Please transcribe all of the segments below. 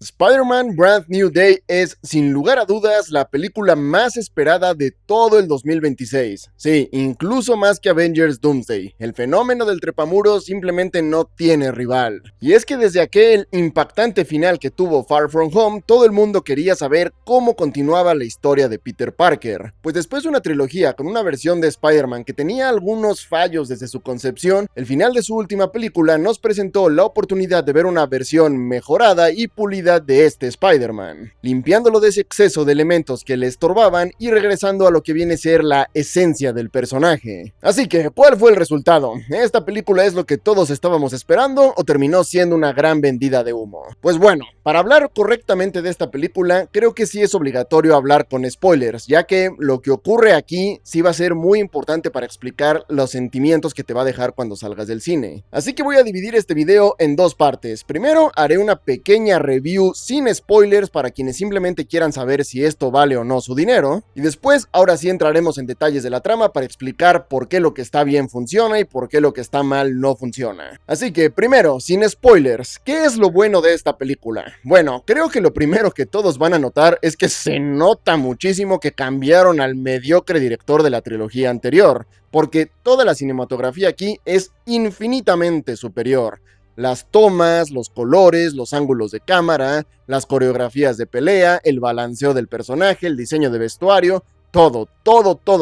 Spider-Man Brand New Day es, sin lugar a dudas, la película más esperada de todo el 2026. Sí, incluso más que Avengers Doomsday. El fenómeno del trepamuros simplemente no tiene rival. Y es que desde aquel impactante final que tuvo Far From Home, todo el mundo quería saber cómo continuaba la historia de Peter Parker. Pues después de una trilogía con una versión de Spider-Man que tenía algunos fallos desde su concepción, el final de su última película nos presentó la oportunidad de ver una versión mejorada y pulida de este Spider-Man, limpiándolo de ese exceso de elementos que le estorbaban y regresando a lo que viene a ser la esencia del personaje. Así que, ¿cuál fue el resultado? ¿Esta película es lo que todos estábamos esperando o terminó siendo una gran vendida de humo? Pues bueno, para hablar correctamente de esta película, creo que sí es obligatorio hablar con spoilers, ya que lo que ocurre aquí sí va a ser muy importante para explicar los sentimientos que te va a dejar cuando salgas del cine. Así que voy a dividir este video en dos partes. Primero, haré una pequeña review sin spoilers para quienes simplemente quieran saber si esto vale o no su dinero. Y después, ahora sí entraremos en detalles de la trama para explicar por qué lo que está bien funciona y por qué lo que está mal no funciona. Así que, primero, sin spoilers, ¿qué es lo bueno de esta película? Bueno, creo que lo primero que todos van a notar es que se nota muchísimo que cambiaron al mediocre director de la trilogía anterior, porque toda la cinematografía aquí es infinitamente superior. Las tomas, los colores, los ángulos de cámara, las coreografías de pelea, el balanceo del personaje, el diseño de vestuario, todo,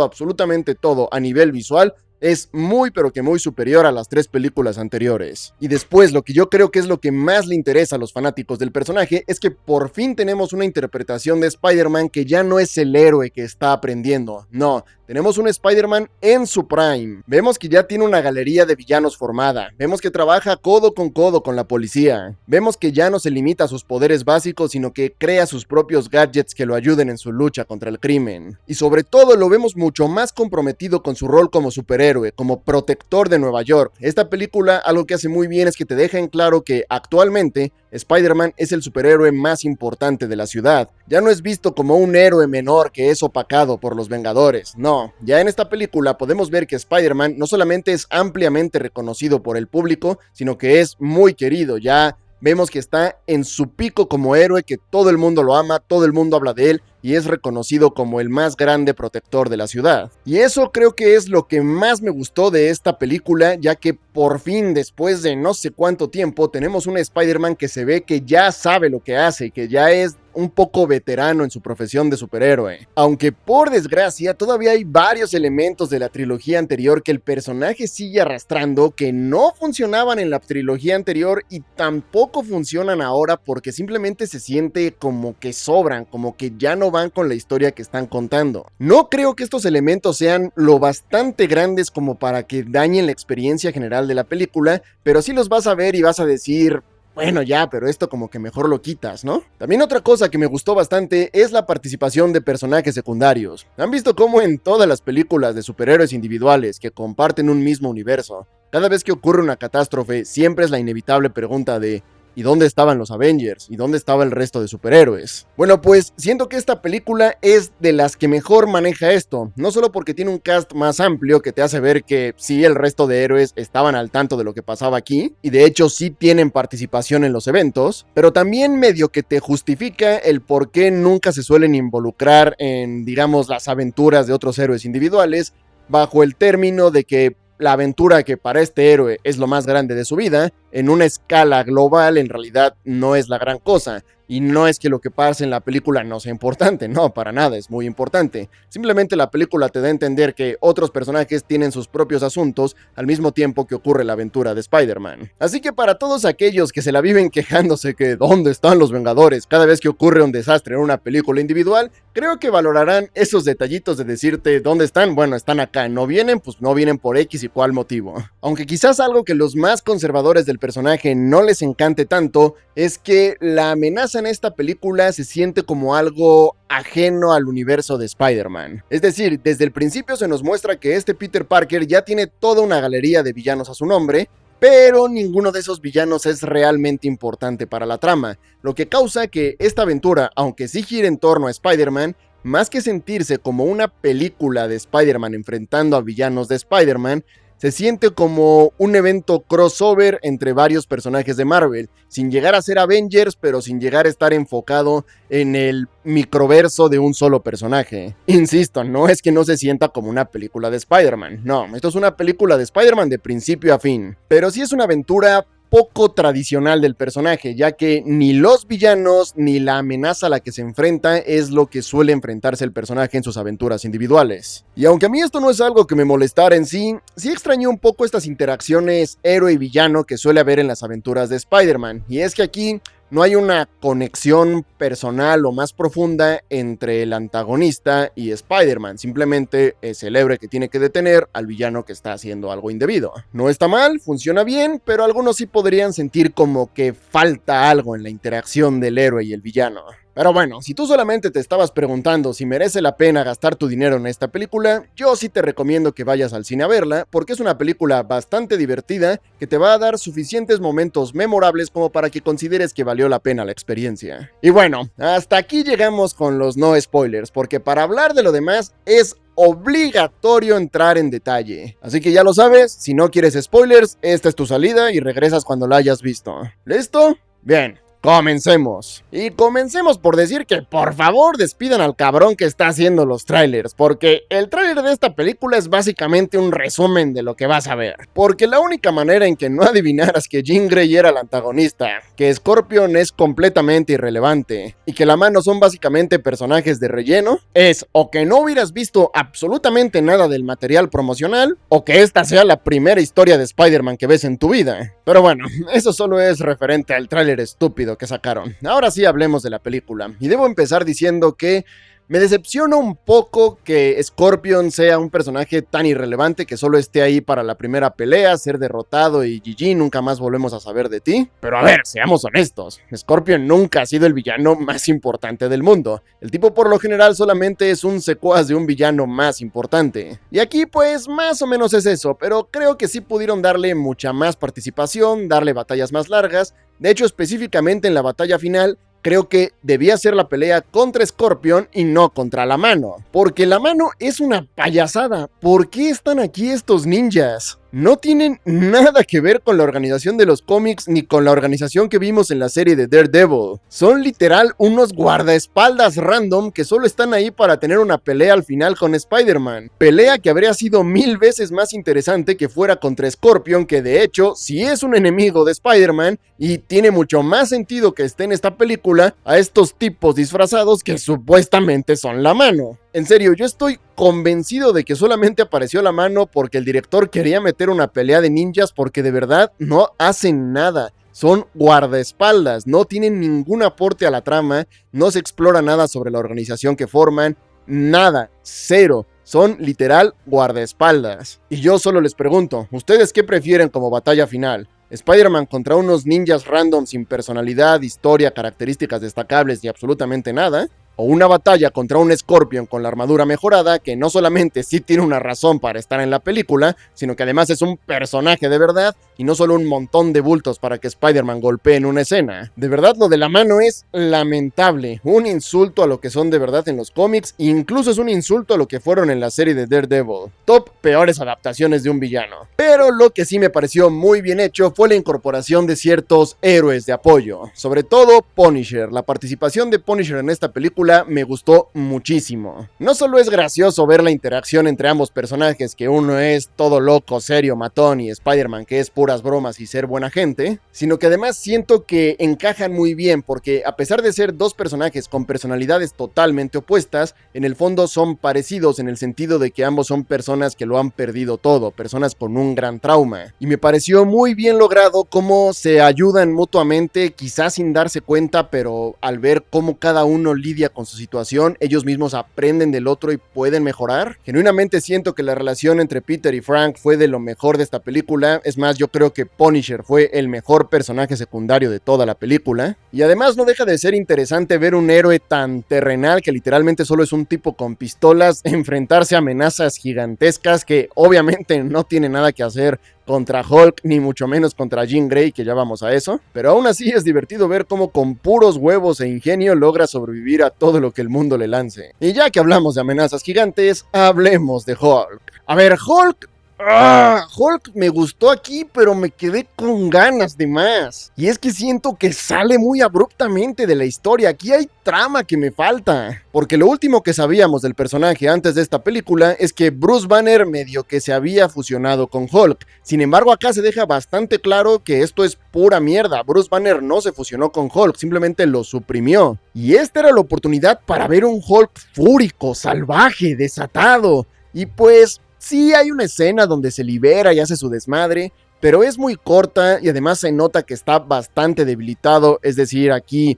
absolutamente todo a nivel visual es muy pero que muy superior a las tres películas anteriores. Y después, lo que yo creo que es lo que más le interesa a los fanáticos del personaje es que por fin tenemos una interpretación de Spider-Man que ya no es el héroe que está aprendiendo, no, tenemos un Spider-Man en su prime. Vemos que ya tiene una galería de villanos formada, vemos que trabaja codo con la policía, vemos que ya no se limita a sus poderes básicos, sino que crea sus propios gadgets que lo ayuden en su lucha contra el crimen. Y sobre todo lo vemos mucho más comprometido con su rol como superhéroe, como protector de Nueva York. Esta película algo que hace muy bien es que te deja en claro que actualmente Spider-Man es el superhéroe más importante de la ciudad. Ya no es visto como un héroe menor que es opacado por los Vengadores, no. Ya en esta película podemos ver que Spider-Man no solamente es ampliamente reconocido por el público, sino que es muy querido. Ya vemos que está en su pico como héroe, que todo el mundo lo ama, todo el mundo habla de él y es reconocido como el más grande protector de la ciudad. Y eso creo que es lo que más me gustó de esta película, ya que por fin, después de no sé cuánto tiempo, tenemos un Spider-Man que se ve que ya sabe lo que hace y que ya es un poco veterano en su profesión de superhéroe. Aunque por desgracia todavía hay varios elementos de la trilogía anterior que el personaje sigue arrastrando, que no funcionaban en la trilogía anterior y tampoco funcionan ahora porque simplemente se siente como que sobran, como que ya no van con la historia que están contando. No creo que estos elementos sean lo bastante grandes como para que dañen la experiencia general de la película, pero sí los vas a ver y vas a decir: bueno, ya, pero esto como que mejor lo quitas, ¿no? También otra cosa que me gustó bastante es la participación de personajes secundarios. ¿Han visto cómo en todas las películas de superhéroes individuales que comparten un mismo universo, cada vez que ocurre una catástrofe, siempre es la inevitable pregunta de ¿y dónde estaban los Avengers? ¿Y dónde estaba el resto de superhéroes? Bueno, pues siento que esta película es de las que mejor maneja esto, no solo porque tiene un cast más amplio que te hace ver que sí, el resto de héroes estaban al tanto de lo que pasaba aquí, y de hecho sí tienen participación en los eventos, pero también medio que te justifica el por qué nunca se suelen involucrar en, digamos, las aventuras de otros héroes individuales, bajo el término de que la aventura que para este héroe es lo más grande de su vida, en una escala global en realidad no es la gran cosa. Y no es que lo que pase en la película no sea importante, no, para nada, es muy importante. Simplemente la película te da a entender que otros personajes tienen sus propios asuntos al mismo tiempo que ocurre la aventura de Spider-Man. Así que para todos aquellos que se la viven quejándose que ¿dónde están los Vengadores? Cada vez que ocurre un desastre en una película individual, creo que valorarán esos detallitos de decirte ¿dónde están? Bueno, están acá, no vienen, pues no vienen por X y cual motivo. Aunque quizás algo que los más conservadores del personaje no les encante tanto es que la amenaza en esta película se siente como algo ajeno al universo de Spider-Man. Es decir, desde el principio se nos muestra que este Peter Parker ya tiene toda una galería de villanos a su nombre, pero ninguno de esos villanos es realmente importante para la trama, lo que causa que esta aventura, aunque sí gira en torno a Spider-Man, más que sentirse como una película de Spider-Man enfrentando a villanos de Spider-Man, Se siente como un evento crossover entre varios personajes de Marvel, sin llegar a ser Avengers, pero sin llegar a estar enfocado en el microverso de un solo personaje. Insisto, no es que no se sienta como una película de Spider-Man, no, esto es una película de Spider-Man de principio a fin, pero sí es una aventura poco tradicional del personaje, ya que ni los villanos ni la amenaza a la que se enfrenta es lo que suele enfrentarse el personaje en sus aventuras individuales. Y aunque a mí esto no es algo que me molestara en sí, sí extrañé un poco estas interacciones héroe y villano que suele haber en las aventuras de Spider-Man, y es que aquí no hay una conexión personal o más profunda entre el antagonista y Spider-Man. Simplemente es el héroe que tiene que detener al villano que está haciendo algo indebido. No está mal, funciona bien, pero algunos sí podrían sentir como que falta algo en la interacción del héroe y el villano. Pero bueno, si tú solamente te estabas preguntando si merece la pena gastar tu dinero en esta película, yo sí te recomiendo que vayas al cine a verla, porque es una película bastante divertida que te va a dar suficientes momentos memorables como para que consideres que valió la pena la experiencia. Y bueno, hasta aquí llegamos con los no spoilers, porque para hablar de lo demás es obligatorio entrar en detalle. Así que ya lo sabes, si no quieres spoilers, esta es tu salida y regresas cuando la hayas visto. ¿Listo? Bien. Comencemos. Y comencemos por decir que por favor despidan al cabrón que está haciendo los trailers, porque el tráiler de esta película es básicamente un resumen de lo que vas a ver. Porque la única manera en que no adivinaras que Jean Grey era el antagonista, que Scorpion es completamente irrelevante y que la mano son básicamente personajes de relleno, es o que no hubieras visto absolutamente nada del material promocional, o que esta sea la primera historia de Spider-Man que ves en tu vida. Pero bueno, eso solo es referente al tráiler estúpido que sacaron. Ahora sí hablemos de la película, y debo empezar diciendo que me decepciona un poco que Scorpion sea un personaje tan irrelevante que solo esté ahí para la primera pelea, ser derrotado y GG, nunca más volvemos a saber de ti. Pero a ver, seamos honestos, Scorpion nunca ha sido el villano más importante del mundo. El tipo por lo general solamente es un secuaz de un villano más importante. Y aquí pues más o menos es eso, pero creo que sí pudieron darle mucha más participación, darle batallas más largas. De hecho, específicamente en la batalla final, creo que debía ser la pelea contra Scorpion y no contra la mano. Porque la mano es una payasada. ¿Por qué están aquí estos ninjas? No tienen nada que ver con la organización de los cómics ni con la organización que vimos en la serie de Daredevil. Son literal unos guardaespaldas random que solo están ahí para tener una pelea al final con Spider-Man. Pelea que habría sido 1000 veces más interesante que fuera contra Scorpion, que de hecho sí es un enemigo de Spider-Man y tiene mucho más sentido que esté en esta película a estos tipos disfrazados que supuestamente son la mano. En serio, yo estoy convencido de que solamente apareció la mano porque el director quería meter una pelea de ninjas, porque de verdad no hacen nada. Son guardaespaldas, no tienen ningún aporte a la trama, no se explora nada sobre la organización que forman, nada, cero. Son literal guardaespaldas. Y yo solo les pregunto, ¿ustedes qué prefieren como batalla final? ¿Spider-Man contra unos ninjas random sin personalidad, historia, características destacables y absolutamente nada? ¿O una batalla contra un Scorpion con la armadura mejorada que no solamente sí tiene una razón para estar en la película, sino que además es un personaje de verdad y no solo un montón de bultos para que Spider-Man golpee en una escena? De verdad, lo de la mano es lamentable, un insulto a lo que son de verdad en los cómics, e incluso es un insulto a lo que fueron en la serie de Daredevil. Top peores adaptaciones de un villano. Pero lo que sí me pareció muy bien hecho fue la incorporación de ciertos héroes de apoyo, sobre todo Punisher. La participación de Punisher en esta película me gustó muchísimo. No solo es gracioso ver la interacción entre ambos personajes, que uno es todo loco, serio, matón, y Spider-Man que es puras bromas y ser buena gente, sino que además siento que encajan muy bien, porque a pesar de ser dos personajes con personalidades totalmente opuestas, en el fondo son parecidos en el sentido de que ambos son personas que lo han perdido todo, personas con un gran trauma. Y me pareció muy bien logrado cómo se ayudan mutuamente, quizás sin darse cuenta, pero al ver cómo cada uno lidia con su situación, ellos mismos aprenden del otro y pueden mejorar. Genuinamente siento que la relación entre Peter y Frank fue de lo mejor de esta película. Es más, yo creo que Punisher fue el mejor personaje secundario de toda la película. Y además no deja de ser interesante ver un héroe tan terrenal, que literalmente solo es un tipo con pistolas, enfrentarse a amenazas gigantescas que obviamente no tiene nada que hacer contra Hulk, ni mucho menos contra Jean Grey, que ya vamos a eso. Pero aún así es divertido ver cómo con puros huevos e ingenio logra sobrevivir a todo lo que el mundo le lance. Y ya que hablamos de amenazas gigantes, hablemos de Hulk. A ver, Hulk Hulk me gustó aquí, pero me quedé con ganas de más. Y es que siento que sale muy abruptamente de la historia. Aquí hay trama que me falta. Porque lo último que sabíamos del personaje antes de esta película es que Bruce Banner medio que se había fusionado con Hulk. Sin embargo, acá se deja bastante claro que esto es pura mierda. Bruce Banner no se fusionó con Hulk, simplemente lo suprimió. Y esta era la oportunidad para ver un Hulk fúrico, salvaje, desatado. Y pues sí hay una escena donde se libera y hace su desmadre, pero es muy corta y además se nota que está bastante debilitado, es decir, aquí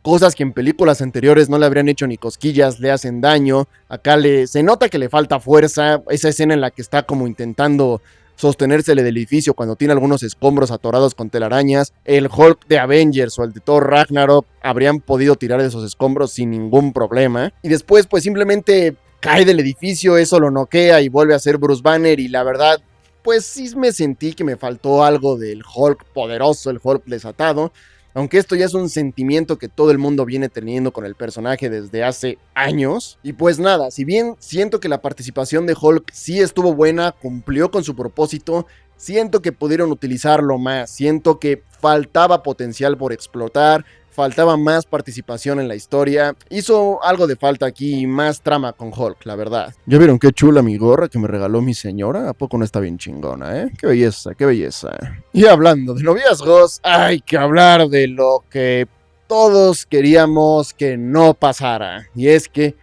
cosas que en películas anteriores no le habrían hecho ni cosquillas, le hacen daño, acá se nota que le falta fuerza, esa escena en la que está como intentando sostenérsele del edificio cuando tiene algunos escombros atorados con telarañas, el Hulk de Avengers o el de Thor Ragnarok habrían podido tirar de esos escombros sin ningún problema, y después pues simplemente cae del edificio, eso lo noquea y vuelve a ser Bruce Banner y la verdad, pues sí me sentí que me faltó algo del Hulk poderoso, el Hulk desatado, aunque esto ya es un sentimiento que todo el mundo viene teniendo con el personaje desde hace años. Y pues nada, si bien siento que la participación de Hulk sí estuvo buena, cumplió con su propósito, siento que pudieron utilizarlo más, siento que faltaba potencial por explotar, faltaba más participación en la historia. Hizo algo de falta aquí y más trama con Hulk, la verdad. ¿Ya vieron qué chula mi gorra que me regaló mi señora? ¿A poco no está bien chingona, Qué belleza, qué belleza. Y hablando de noviazgos, hay que hablar de lo que todos queríamos que no pasara. Y es que,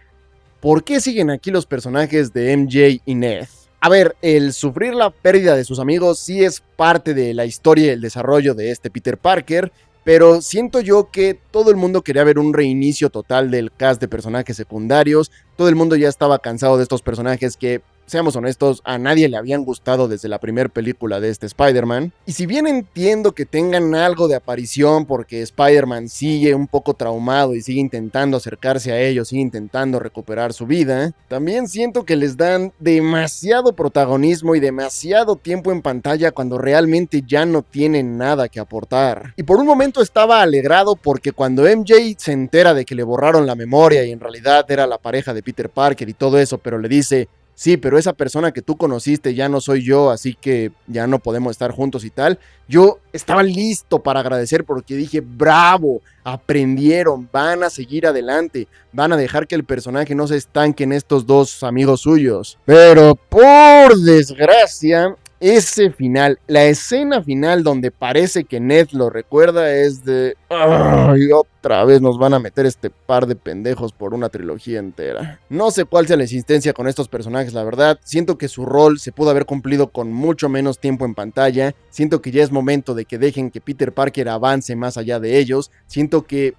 ¿por qué siguen aquí los personajes de MJ y Ned? A ver, el sufrir la pérdida de sus amigos sí es parte de la historia y el desarrollo de este Peter Parker, pero siento yo que todo el mundo quería ver un reinicio total del cast de personajes secundarios, todo el mundo ya estaba cansado de estos personajes que, seamos honestos, a nadie le habían gustado desde la primera película de este Spider-Man. Y si bien entiendo que tengan algo de aparición porque Spider-Man sigue un poco traumado y sigue intentando acercarse a ellos, sigue intentando recuperar su vida, también siento que les dan demasiado protagonismo y demasiado tiempo en pantalla cuando realmente ya no tienen nada que aportar. Y por un momento estaba alegrado porque cuando MJ se entera de que le borraron la memoria y en realidad era la pareja de Peter Parker y todo eso, pero le dice: sí, pero esa persona que tú conociste ya no soy yo, así que ya no podemos estar juntos y tal. Yo estaba listo para agradecer porque dije, bravo, aprendieron, van a seguir adelante, van a dejar que el personaje no se estanque en estos dos amigos suyos. Pero por desgracia, ese final, la escena final donde parece que Ned lo recuerda es de... ¡ay! Otra vez nos van a meter este par de pendejos por una trilogía entera. No sé cuál sea la insistencia con estos personajes, la verdad. Siento que su rol se pudo haber cumplido con mucho menos tiempo en pantalla. Siento que ya es momento de que dejen que Peter Parker avance más allá de ellos. Siento que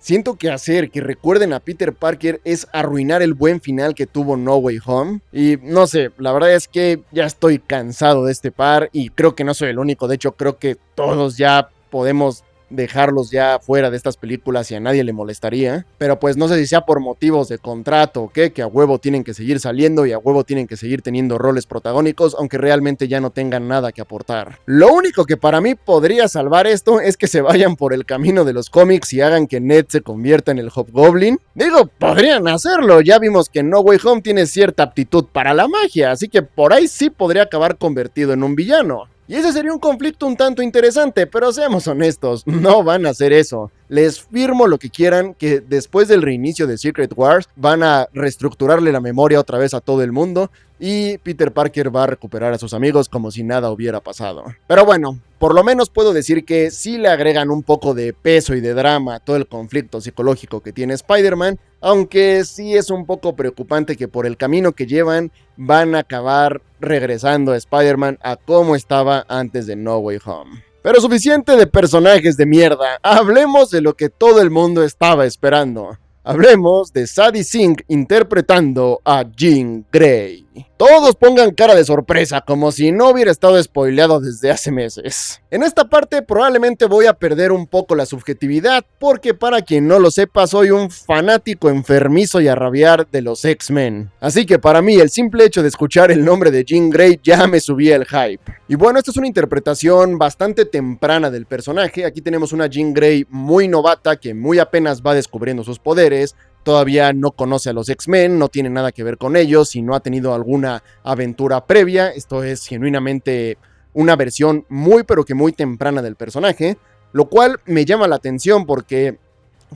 hacer que recuerden a Peter Parker es arruinar el buen final que tuvo No Way Home. Y no sé, la verdad es que ya estoy cansado de este par. Y creo que no soy el único, de hecho creo que todos ya podemos dejarlos ya fuera de estas películas y a nadie le molestaría, pero pues no sé si sea por motivos de contrato o qué, que a huevo tienen que seguir saliendo y a huevo tienen que seguir teniendo roles protagónicos, aunque realmente ya no tengan nada que aportar. Lo único que para mí podría salvar esto es que se vayan por el camino de los cómics y hagan que Ned se convierta en el Hobgoblin. Digo, podrían hacerlo, ya vimos que No Way Home tiene cierta aptitud para la magia, así que por ahí sí podría acabar convertido en un villano. Y ese sería un conflicto un tanto interesante, pero seamos honestos, no van a hacer eso. Les firmo lo que quieran, que después del reinicio de Secret Wars van a reestructurarle la memoria otra vez a todo el mundo y Peter Parker va a recuperar a sus amigos como si nada hubiera pasado. Pero bueno, por lo menos puedo decir que sí le agregan un poco de peso y de drama a todo el conflicto psicológico que tiene Spider-Man, aunque sí es un poco preocupante que por el camino que llevan van a acabar regresando a Spider-Man a como estaba antes de No Way Home. Pero suficiente de personajes de mierda, hablemos de lo que todo el mundo estaba esperando. Hablemos de Sadie Sink interpretando a Jean Grey. Todos pongan cara de sorpresa, como si no hubiera estado spoileado desde hace meses. En esta parte probablemente voy a perder un poco la subjetividad, porque para quien no lo sepa, soy un fanático enfermizo y a rabiar de los X-Men. Así que para mí el simple hecho de escuchar el nombre de Jean Grey ya me subía el hype. Y bueno, esta es una interpretación bastante temprana del personaje. Aquí tenemos una Jean Grey muy novata que muy apenas va descubriendo sus poderes, todavía no conoce a los X-Men, no tiene nada que ver con ellos y no ha tenido alguna aventura previa. Esto es genuinamente una versión muy pero que muy temprana del personaje, lo cual me llama la atención porque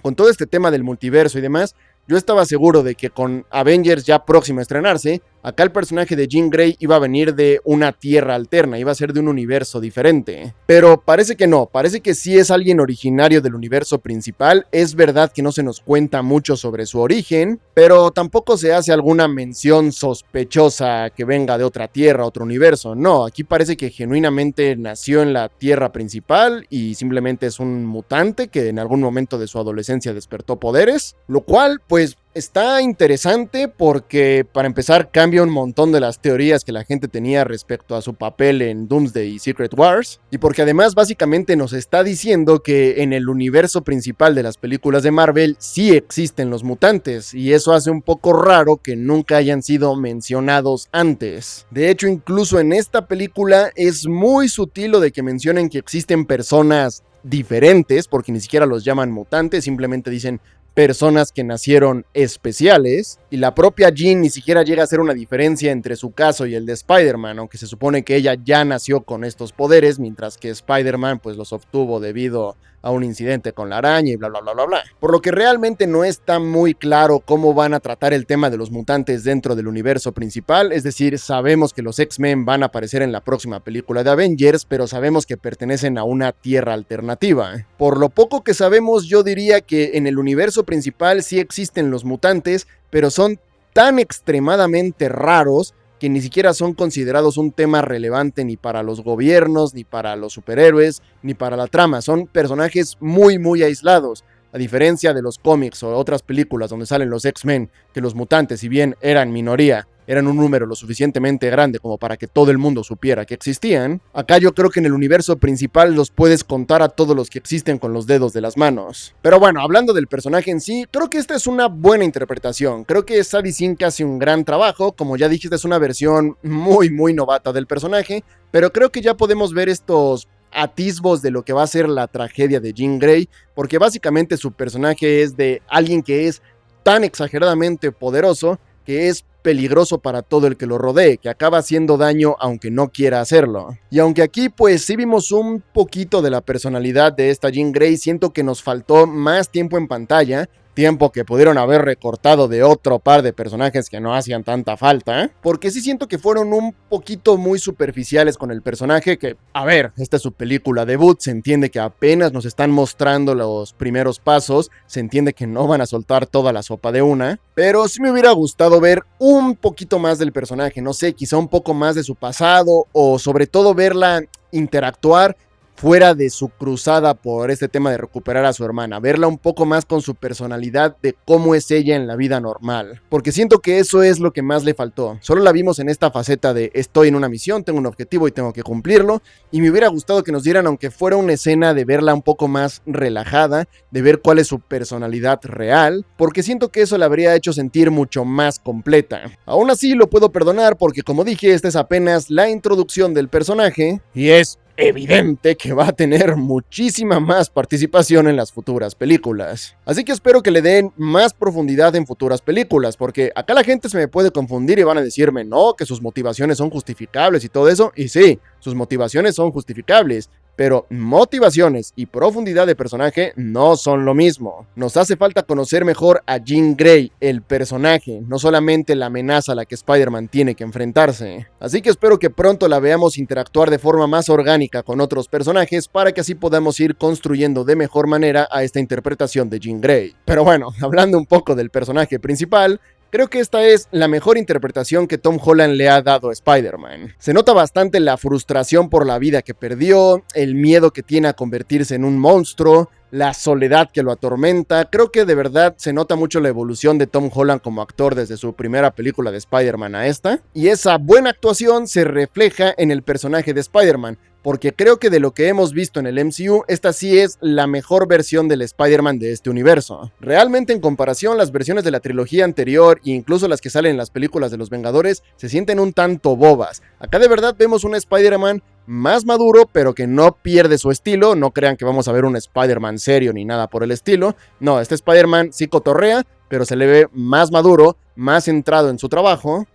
con todo este tema del multiverso y demás, yo estaba seguro de que con Avengers ya próximo a estrenarse, acá el personaje de Jean Grey iba a venir de una tierra alterna, iba a ser de un universo diferente. Pero parece que no, parece que sí es alguien originario del universo principal. Es verdad que no se nos cuenta mucho sobre su origen, pero tampoco se hace alguna mención sospechosa que venga de otra tierra, otro universo. No, aquí parece que genuinamente nació en la tierra principal y simplemente es un mutante que en algún momento de su adolescencia despertó poderes, lo cual pues está interesante porque para empezar cambia un montón de las teorías que la gente tenía respecto a su papel en Doomsday y Secret Wars, y porque además básicamente nos está diciendo que en el universo principal de las películas de Marvel sí existen los mutantes, y eso hace un poco raro que nunca hayan sido mencionados antes. De hecho, incluso en esta película es muy sutil lo de que mencionen que existen personas diferentes, porque ni siquiera los llaman mutantes, simplemente dicen personas que nacieron especiales, y la propia Jean ni siquiera llega a hacer una diferencia entre su caso y el de Spider-Man, aunque se supone que ella ya nació con estos poderes, mientras que Spider-Man pues los obtuvo debido a un incidente con la araña y bla bla bla bla bla. Por lo que realmente no está muy claro cómo van a tratar el tema de los mutantes dentro del universo principal, es decir, sabemos que los X-Men van a aparecer en la próxima película de Avengers, pero sabemos que pertenecen a una tierra alternativa. Por lo poco que sabemos, yo diría que en el universo principal sí existen los mutantes, pero son tan extremadamente raros que ni siquiera son considerados un tema relevante ni para los gobiernos, ni para los superhéroes, ni para la trama. Son personajes muy aislados. A diferencia de los cómics o otras películas donde salen los X-Men, que los mutantes, si bien eran minoría, eran un número lo suficientemente grande como para que todo el mundo supiera que existían, acá yo creo que en el universo principal los puedes contar a todos los que existen con los dedos de las manos. Pero bueno, hablando del personaje en sí, creo que esta es una buena interpretación. Creo que Sadie Sink hace un gran trabajo. Como ya dije, esta es una versión muy novata del personaje, pero creo que ya podemos ver estos atisbos de lo que va a ser la tragedia de Jean Grey, porque básicamente su personaje es de alguien que es tan exageradamente poderoso que es peligroso para todo el que lo rodee, que acaba haciendo daño aunque no quiera hacerlo. Y aunque aquí pues sí vimos un poquito de la personalidad de esta Jean Grey, siento que nos faltó más tiempo en pantalla, tiempo que pudieron haber recortado de otro par de personajes que no hacían tanta falta, porque sí siento que fueron un poquito muy superficiales con el personaje, que, a ver, esta es su película debut, se entiende que apenas nos están mostrando los primeros pasos, se entiende que no van a soltar toda la sopa de una, pero sí me hubiera gustado ver un poquito más del personaje, no sé, quizá un poco más de su pasado, o sobre todo verla interactuar fuera de su cruzada por este tema de recuperar a su hermana, verla un poco más con su personalidad de cómo es ella en la vida normal, porque siento que eso es lo que más le faltó. Solo la vimos en esta faceta de estoy en una misión, tengo un objetivo y tengo que cumplirlo, y me hubiera gustado que nos dieran, aunque fuera una escena, de verla un poco más relajada, de ver cuál es su personalidad real, porque siento que eso la habría hecho sentir mucho más completa. Aún así lo puedo perdonar porque, como dije, esta es apenas la introducción del personaje y es evidente que va a tener muchísima más participación en las futuras películas. Así que espero que le den más profundidad en futuras películas, porque acá la gente se me puede confundir y van a decirme no, que sus motivaciones son justificables y todo eso, y sí, sus motivaciones son justificables, pero motivaciones y profundidad de personaje no son lo mismo. Nos hace falta conocer mejor a Jean Grey, el personaje, no solamente la amenaza a la que Spider-Man tiene que enfrentarse. Así que espero que pronto la veamos interactuar de forma más orgánica con otros personajes para que así podamos ir construyendo de mejor manera a esta interpretación de Jean Grey. Pero bueno, hablando un poco del personaje principal, creo que esta es la mejor interpretación que Tom Holland le ha dado a Spider-Man. Se nota bastante la frustración por la vida que perdió, el miedo que tiene a convertirse en un monstruo, la soledad que lo atormenta. Creo que de verdad se nota mucho la evolución de Tom Holland como actor desde su primera película de Spider-Man a esta, y esa buena actuación se refleja en el personaje de Spider-Man. porque creo que de lo que hemos visto en el MCU, esta sí es la mejor versión del Spider-Man de este universo. Realmente en comparación, las versiones de la trilogía anterior e incluso las que salen en las películas de los Vengadores se sienten un tanto bobas. Acá de verdad vemos un Spider-Man más maduro, pero que no pierde su estilo. No crean que vamos a ver un Spider-Man serio ni nada por el estilo. No, este Spider-Man sí cotorrea, pero se le ve más maduro, más centrado en su trabajo.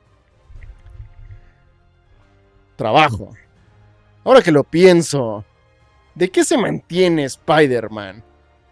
Ahora que lo pienso, ¿de qué se mantiene Spider-Man?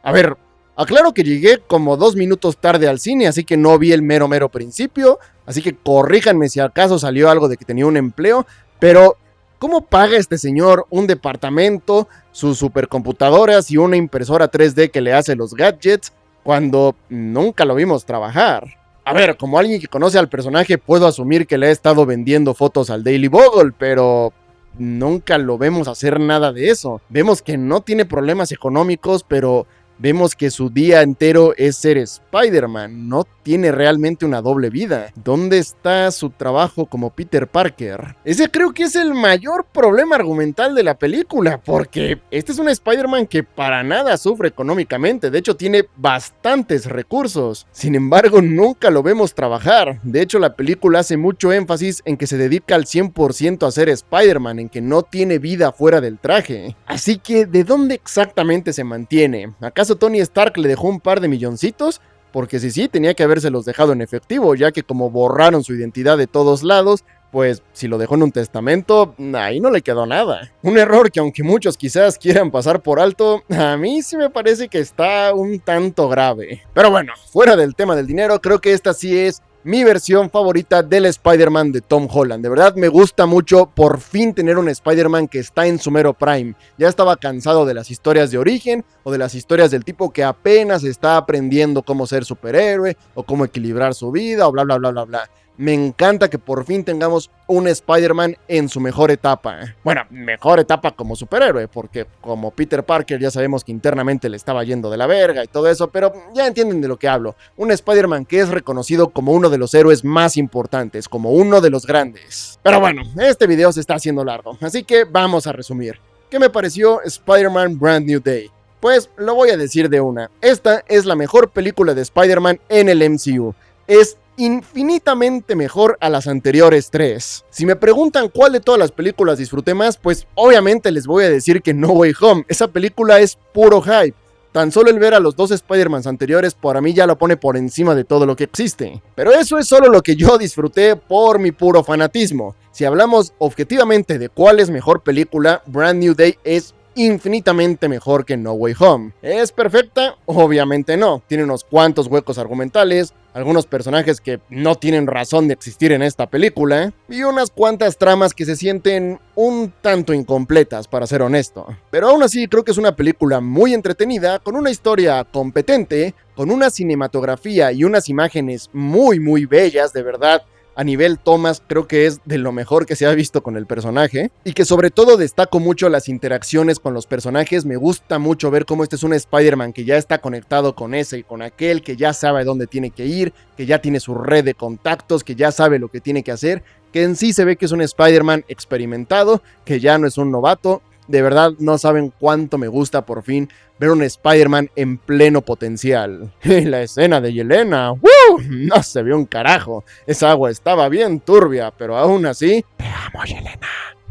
A ver, aclaro que llegué como 2 minutos tarde al cine, así que no vi el mero principio, así que corríjanme si acaso salió algo de que tenía un empleo, pero ¿cómo paga este señor un departamento, sus supercomputadoras y una impresora 3D que le hace los gadgets cuando nunca lo vimos trabajar? A ver, como alguien que conoce al personaje, puedo asumir que le ha estado vendiendo fotos al Daily Bugle, pero nunca lo vemos hacer nada de eso. Vemos que no tiene problemas económicos, pero vemos que su día entero es ser Spider-Man. No tiene realmente una doble vida. ¿Dónde está su trabajo como Peter Parker? Ese creo que es el mayor problema argumental de la película, porque este es un Spider-Man que para nada sufre económicamente. De hecho, tiene bastantes recursos. Sin embargo, nunca lo vemos trabajar. De hecho, la película hace mucho énfasis en que se dedica al 100% a ser Spider-Man, en que no tiene vida fuera del traje. Así que, ¿de dónde exactamente se mantiene? ¿Acaso Tony Stark le dejó un par de milloncitos? Porque si sí, tenía que habérselos dejado en efectivo, ya que como borraron su identidad de todos lados, pues si lo dejó en un testamento, ahí no le quedó nada. Un error que aunque muchos quizás quieran pasar por alto, a mí sí me parece que está un tanto grave. Pero bueno, fuera del tema del dinero, creo que esta sí es mi versión favorita del Spider-Man de Tom Holland. De verdad me gusta mucho por fin tener un Spider-Man que está en su mero prime. Ya estaba cansado de las historias de origen o de las historias del tipo que apenas está aprendiendo cómo ser superhéroe o cómo equilibrar su vida o bla bla bla bla bla. Me encanta que por fin tengamos un Spider-Man en su mejor etapa. Bueno, mejor etapa como superhéroe, porque como Peter Parker ya sabemos que internamente le estaba yendo de la verga y todo eso, pero ya entienden de lo que hablo. Un Spider-Man que es reconocido como uno de los héroes más importantes, como uno de los grandes. Pero bueno, este video se está haciendo largo, así que vamos a resumir. ¿Qué me pareció Spider-Man Brand New Day? Pues lo voy a decir de una. Esta es la mejor película de Spider-Man en el MCU. Es infinitamente mejor a las anteriores 3. Si me preguntan cuál de todas las películas disfruté más, pues obviamente les voy a decir que No Way Home. Esa película es puro hype. Tan solo el ver a los dos Spider-Mans anteriores para mí ya lo pone por encima de todo lo que existe. Pero eso es solo lo que yo disfruté por mi puro fanatismo. Si hablamos objetivamente de cuál es mejor película, Brand New Day es infinitamente mejor que No Way Home. ¿Es perfecta? Obviamente no. Tiene unos cuantos huecos argumentales, algunos personajes que no tienen razón de existir en esta película, y unas cuantas tramas que se sienten un tanto incompletas, para ser honesto. Pero aún así creo que es una película muy entretenida, con una historia competente, con una cinematografía y unas imágenes muy bellas, de verdad. A nivel tomas, creo que es de lo mejor que se ha visto con el personaje, y que sobre todo destaco mucho las interacciones con los personajes. Me gusta mucho ver cómo este es un Spider-Man que ya está conectado con ese y con aquel, que ya sabe dónde tiene que ir, que ya tiene su red de contactos, que ya sabe lo que tiene que hacer, que en sí se ve que es un Spider-Man experimentado, que ya no es un novato. De verdad no saben cuánto me gusta por fin ver un Spider-Man en pleno potencial. Y la escena de Yelena, ¡woo! No se vio un carajo. Esa agua estaba bien turbia, pero aún así, te amo, Yelena.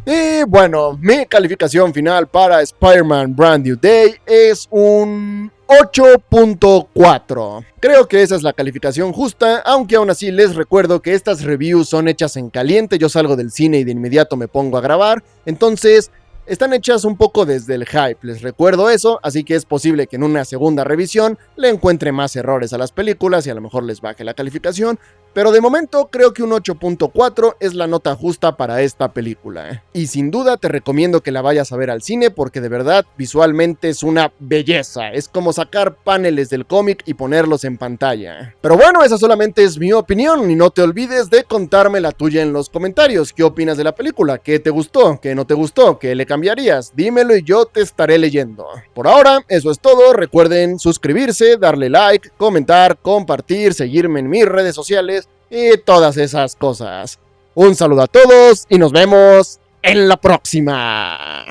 Y bueno, mi calificación final para Spider-Man Brand New Day es un 8.4. Creo que esa es la calificación justa, aunque aún así les recuerdo que estas reviews son hechas en caliente. Yo salgo del cine y de inmediato me pongo a grabar, entonces están hechas un poco desde el hype, les recuerdo eso, así que es posible que en una segunda revisión le encuentre más errores a las películas y a lo mejor les baje la calificación, pero de momento creo que un 8.4 es la nota justa para esta película. Y sin duda te recomiendo que la vayas a ver al cine porque de verdad visualmente es una belleza, es como sacar paneles del cómic y ponerlos en pantalla. Pero bueno, esa solamente es mi opinión y no te olvides de contarme la tuya en los comentarios. ¿Qué opinas de la película? ¿Qué te gustó? ¿Qué no te gustó? ¿Qué le cambiarías? Dímelo y yo te estaré leyendo. Por ahora, eso es todo. Recuerden suscribirse, darle like, comentar, compartir, seguirme en mis redes sociales y todas esas cosas. Un saludo a todos y nos vemos en la próxima.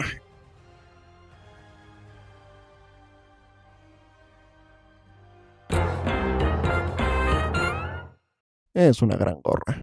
es una gran gorra.